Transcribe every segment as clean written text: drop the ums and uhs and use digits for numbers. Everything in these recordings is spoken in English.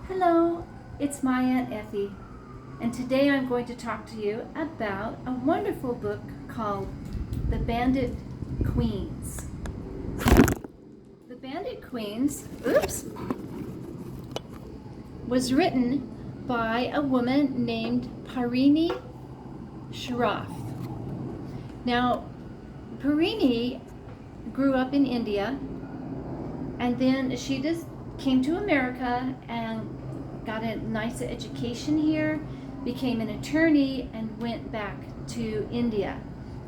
Hello, it's my Aunt Effie, and today I'm going to talk to you about a wonderful book called The Bandit Queens. The Bandit Queens, was written by a woman named Parini Sharaf. Now, Parini grew up in India, and then she just came to America and got a nice education here, became an attorney, and went back to India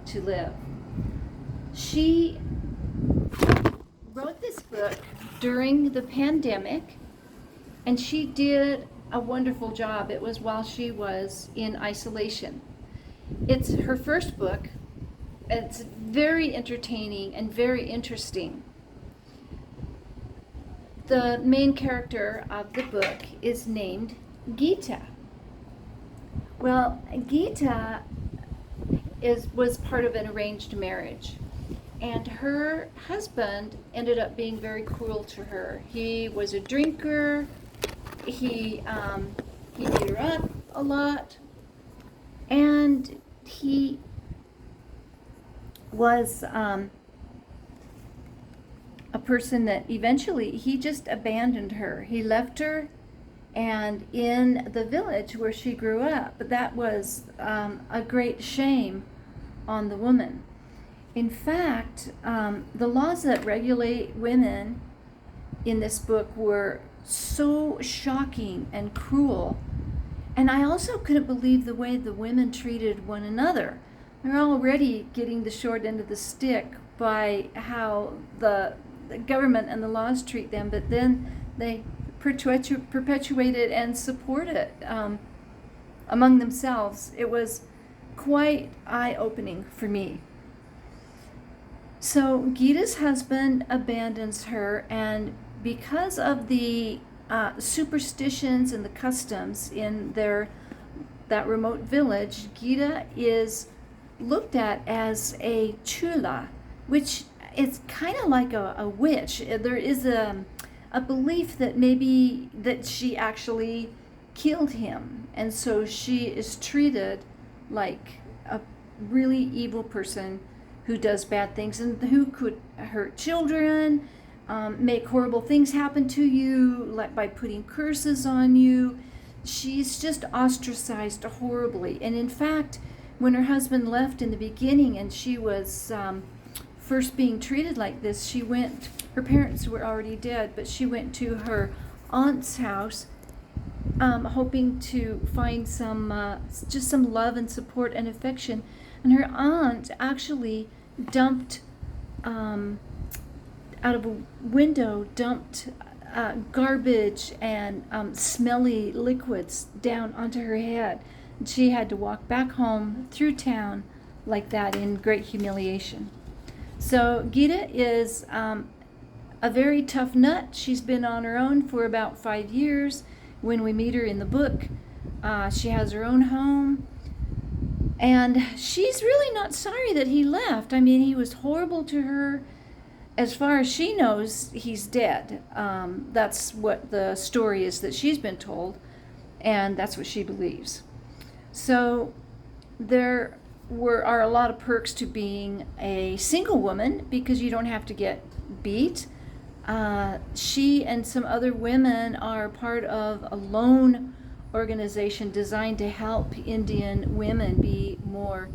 to live. She wrote this book during the pandemic, and she did a wonderful job. It was while she was in isolation. It's her first book. It's very entertaining and very interesting. The main character of the book is named Geeta. Well, Geeta was part of an arranged marriage, and her husband ended up being very cruel to her. He was a drinker. He beat her up a lot, and he was a person that eventually he just abandoned her. He left her, and in the village where she grew up, that was a great shame on the woman. In fact, the laws that regulate women in this book were so shocking and cruel. And I also couldn't believe the way the women treated one another. They're already getting the short end of the stick by how the government and the laws treat them, but then they perpetuate it and support it among themselves. It was quite eye-opening for me. So Geeta's husband abandons her, and because of the superstitions and the customs in that remote village, Geeta is looked at as a chula, which is kind of like a witch. There is a belief that maybe that she actually killed him, and so she is treated like a really evil person who does bad things and who could hurt children, make horrible things happen to you, like by putting curses on you. She's just ostracized horribly. And in fact, when her husband left in the beginning and she was first being treated like this, her parents were already dead, but she went to her aunt's house hoping to find just some love and support and affection. And her aunt actually dumped, out of a window, garbage and smelly liquids down onto her head. And she had to walk back home through town like that in great humiliation. So Geeta is a very tough nut. She's been on her own for about 5 years. When we meet her in the book, she has her own home. And she's really not sorry that he left. I mean, he was horrible to her. As far as she knows, he's dead. That's what the story is that she's been told, and that's what she believes. So there are a lot of perks to being a single woman because you don't have to get beat. She and some other women are part of a loan organization designed to help Indian women be more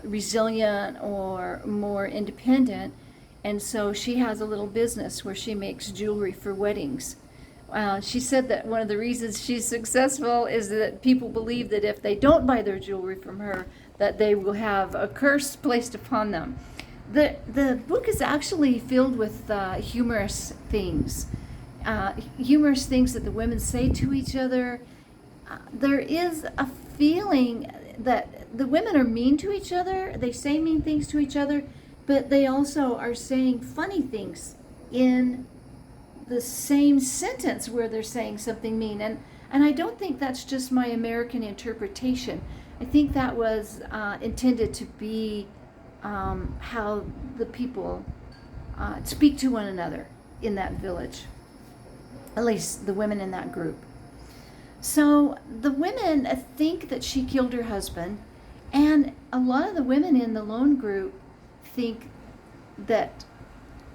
resilient or more independent. And so she has a little business where she makes jewelry for weddings. She said that one of the reasons she's successful is that people believe that if they don't buy their jewelry from her, that they will have a curse placed upon them. The book is actually filled with humorous things that the women say to each other. There is a feeling that the women are mean to each other. They say mean things to each other, but they also are saying funny things in the same sentence where they're saying something mean. And I don't think that's just my American interpretation. I think that was intended to be how the people speak to one another in that village. at least the women in that group. So the women think that she killed her husband, and a lot of the women in the lone group think that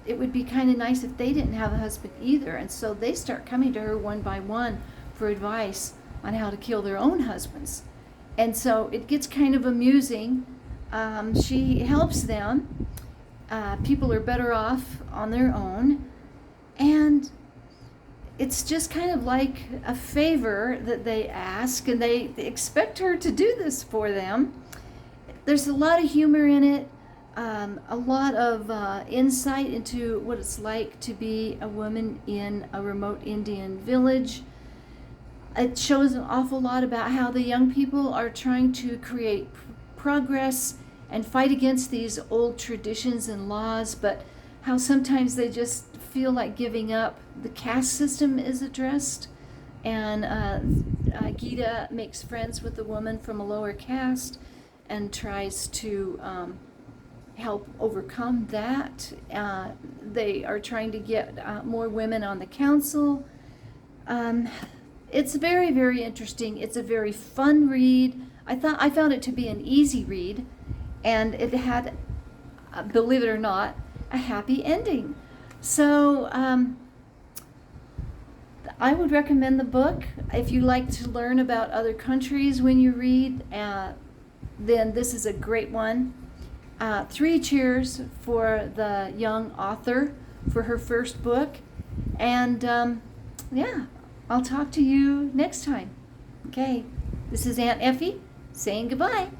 it would be kind of nice if they didn't have a husband either, and so they start coming to her one by one for advice on how to kill their own husbands. And so it gets kind of amusing. She helps them. People are better off on their own, and it's just kind of like a favor that they ask, and they expect her to do this for them. There's a lot of humor in it, a lot of insight into what it's like to be a woman in a remote Indian village. It shows an awful lot about how the young people are trying to create progress and fight against these old traditions and laws, but how sometimes they just feel like giving up. The caste system is addressed, and Geeta makes friends with a woman from a lower caste and tries to help overcome that. They are trying to get more women on the council. It's very, very interesting. It's a very fun read. I found it to be an easy read, and it had, believe it or not, a happy ending. So I would recommend the book. If you like to learn about other countries when you read, then this is a great one. 3 cheers for the young author for her first book. And yeah, I'll talk to you next time. Okay, this is Aunt Effie saying goodbye.